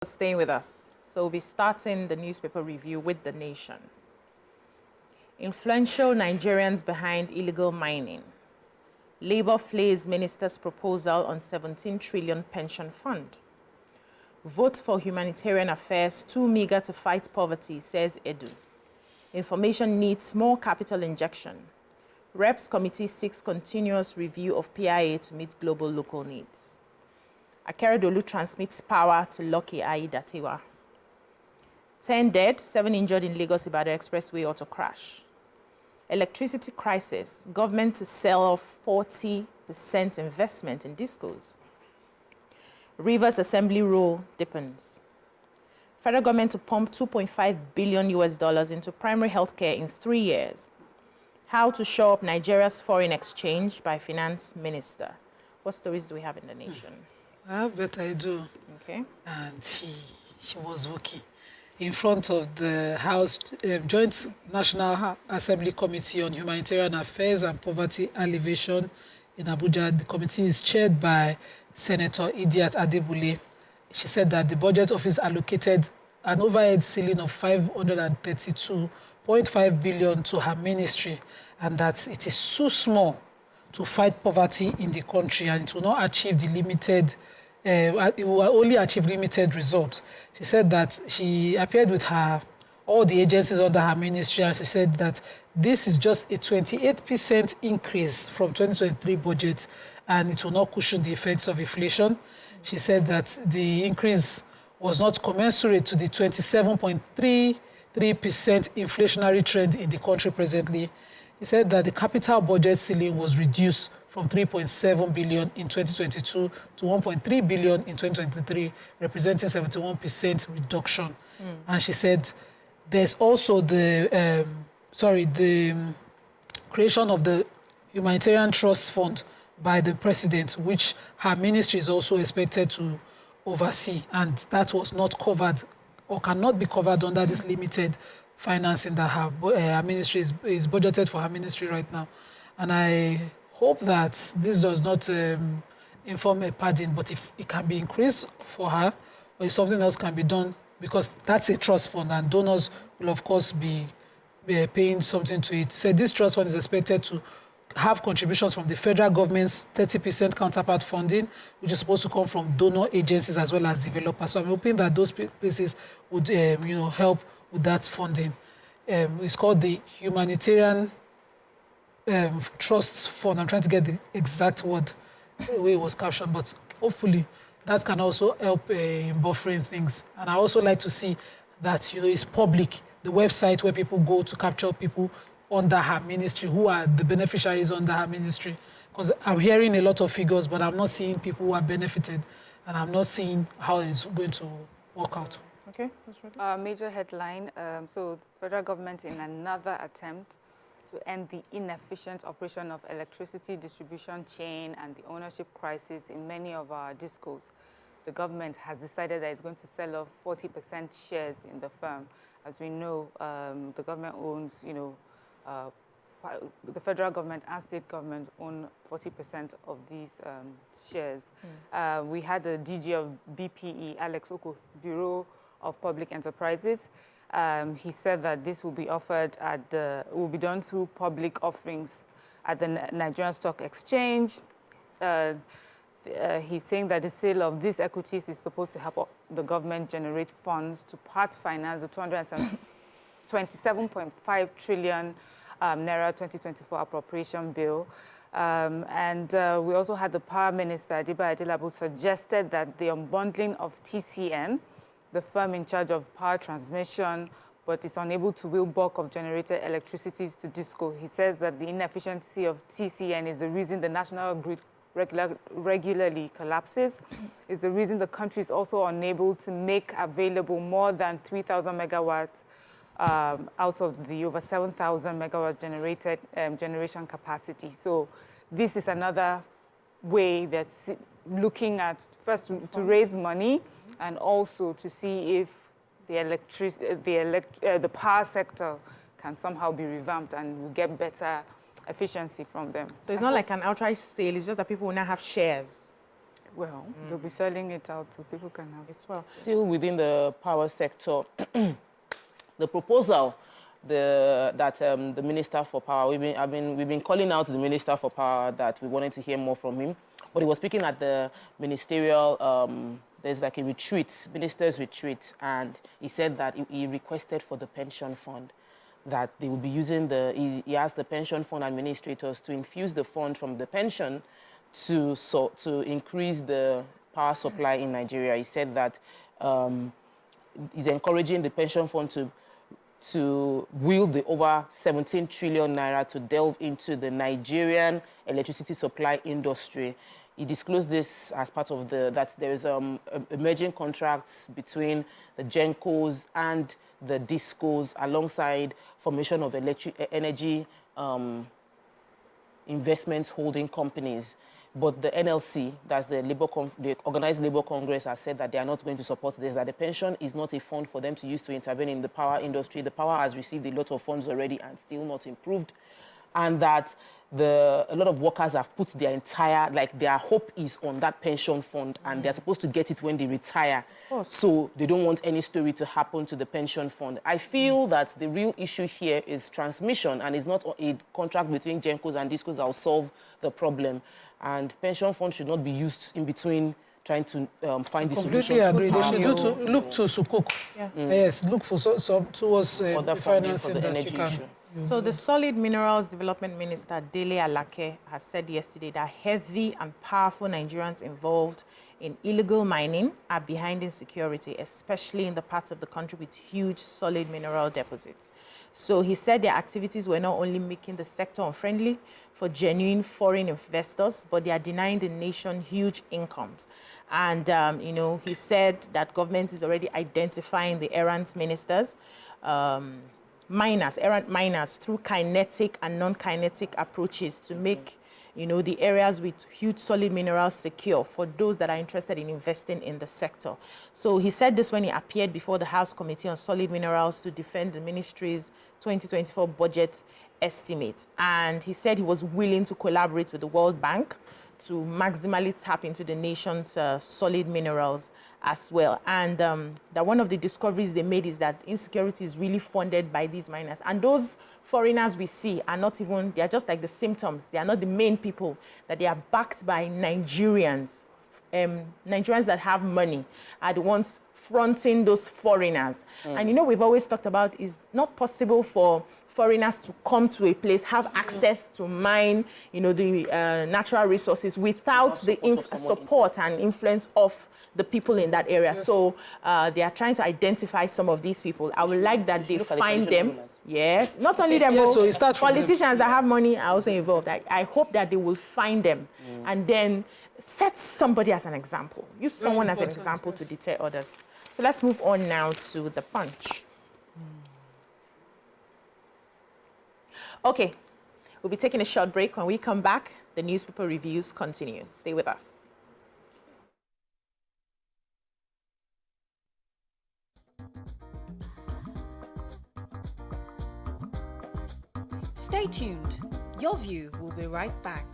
Staying with us. So we'll be starting the newspaper review with The Nation. Influential Nigerians behind illegal mining. Labour flays minister's proposal on 17 trillion pension fund. Vote for humanitarian affairs too meager to fight poverty, says Edo. Information needs more capital injection. Reps Committee seeks continuous review of PIA to meet global local needs. Akeredolu transmits power to Lucky Aiyedatiwa. 10 dead, 7 injured in Lagos-Ibadan Expressway auto crash. Electricity crisis, government to sell off 40% investment in discos. Rivers Assembly role deepens. Federal government to pump $2.5 billion into primary healthcare in 3 years. How to shore up Nigeria's foreign exchange by Finance Minister. What stories do we have in The Nation? I have better I do. Okay. And she was working in front of the House Joint National Assembly Committee on Humanitarian Affairs and Poverty Alleviation in Abuja. The committee is chaired by Senator Idiat Adebule. She said that the budget office allocated an overhead ceiling of 532.5 billion to her ministry, and that it is too small to fight poverty in the country, and it will not achieve the limited, it will only achieve limited results. She said that she appeared with all the agencies under her ministry, and she said that this is just a 28% increase from 2023 budget, and it will not cushion the effects of inflation. She said that the increase was not commensurate to the 27.33% inflationary trend in the country presently. He said that the capital budget ceiling was reduced from 3.7 billion in 2022 to 1.3 billion in 2023, representing 71% reduction. And she said there's also the creation of the Humanitarian Trust Fund by the president, which her ministry is also expected to oversee, and that was not covered or cannot be covered under this limited financing that her ministry is budgeted for her ministry right now. And I hope that this does not inform a pardon, but if it can be increased for her, or if something else can be done, because that's a trust fund and donors will of course be paying something to it. So this trust fund is expected to have contributions from the federal government's 30% counterpart funding, which is supposed to come from donor agencies as well as developers. So I'm hoping that those places would help with that funding. It's called the Humanitarian Trust Fund. I'm trying to get the exact word, the way it was captioned, but hopefully that can also help in buffering things. And I also like to see that it's public, the website where people go to capture people under her ministry, who are the beneficiaries under her ministry. Because I'm hearing a lot of figures, but I'm not seeing people who are benefited, and I'm not seeing how it's going to work out. Okay, that's right. Major headline, so the federal government in another attempt to end the inefficient operation of electricity distribution chain and the ownership crisis in many of our discos. The government has decided that it's going to sell off 40% shares in the firm. As we know, the government owns, the federal government and state government own 40% of these shares. We had the DG of BPE, Alex Oko, Bureau of Public Enterprises. He said that this will be offered will be done through public offerings at the Nigerian Stock Exchange. He's saying that the sale of these equities is supposed to help the government generate funds to part finance the 27.5 trillion Naira 2024 appropriation bill. We also had the Power Minister, Adiba Adelabu, suggested that the unbundling of TCN, the firm in charge of power transmission, but it's unable to wheel bulk of generated electricity to DISCO. He says that the inefficiency of TCN is the reason the national grid regularly collapses, is the reason the country is also unable to make available more than 3,000 megawatts out of the over 7,000 megawatts generated generation capacity. So this is another way that's looking at, first to raise money and also to see if the power sector can somehow be revamped and we get better efficiency from them. So it's not like an outright sale, it's just that people will now have shares. Well, they'll be selling it out so people can have it. It's well. Still within the power sector, the proposal that the Minister for Power, we've been calling out the Minister for Power that we wanted to hear more from him, but he was speaking at the ministerial, there's like a retreat, minister's retreat, and he said that he requested for the pension fund, that they will be using he asked the pension fund administrators to infuse the fund from the pension to increase the power supply in Nigeria. He said that he's encouraging the pension fund to wield the over 17 trillion naira to delve into the Nigerian electricity supply industry. He disclosed this as part of that there is emerging contracts between the GENCOs and the DISCOs alongside formation of energy investment holding companies. But the NLC, that's the Organized Labour Congress, has said that they are not going to support this, that the pension is not a fund for them to use to intervene in the power industry. The power has received a lot of funds already and still not improved. And that a lot of workers have put their hope is on that pension fund, and they're supposed to get it when they retire. So they don't want any story to happen to the pension fund. I feel that the real issue here is transmission, and it's not a contract between GENCOs and DISCOs that will solve the problem. And pension funds should not be used in between trying to find the solution. Completely agree. They should look to Sukuk. Yeah. Yes, look for towards other financing for the that energy you can. issue. So the Solid Minerals Development Minister, Dele Alake, has said yesterday that heavy and powerful Nigerians involved in illegal mining are behind insecurity, especially in the parts of the country with huge solid mineral deposits. So he said their activities were not only making the sector unfriendly for genuine foreign investors, but they are denying the nation huge incomes. And, he said that government is already identifying the errant ministers, errant miners, through kinetic and non-kinetic approaches to make, the areas with huge solid minerals secure for those that are interested in investing in the sector. So he said this when he appeared before the House Committee on Solid Minerals to defend the ministry's 2024 budget estimate. And he said he was willing to collaborate with the World Bank to maximally tap into the nation's solid minerals as well. And that one of the discoveries they made is that insecurity is really funded by these miners. And those foreigners we see are not even, they are just like the symptoms. They are not the main people, that they are backed by Nigerians. Nigerians that have money are the ones fronting those foreigners. And we've always talked about it's not possible for foreigners to come to a place, have access to mine, the natural resources without the support and influence of the people in that area. Yes. So they are trying to identify some of these people. I would like that they find them. Yes, not only them, but politicians that have money are also involved. I hope that they will find them and then set somebody as an example. Use someone as an example to deter others. So let's move on now to the Punch. Okay, we'll be taking a short break. When we come back, the newspaper reviews continue. Stay with us. Stay tuned. Your View will be right back.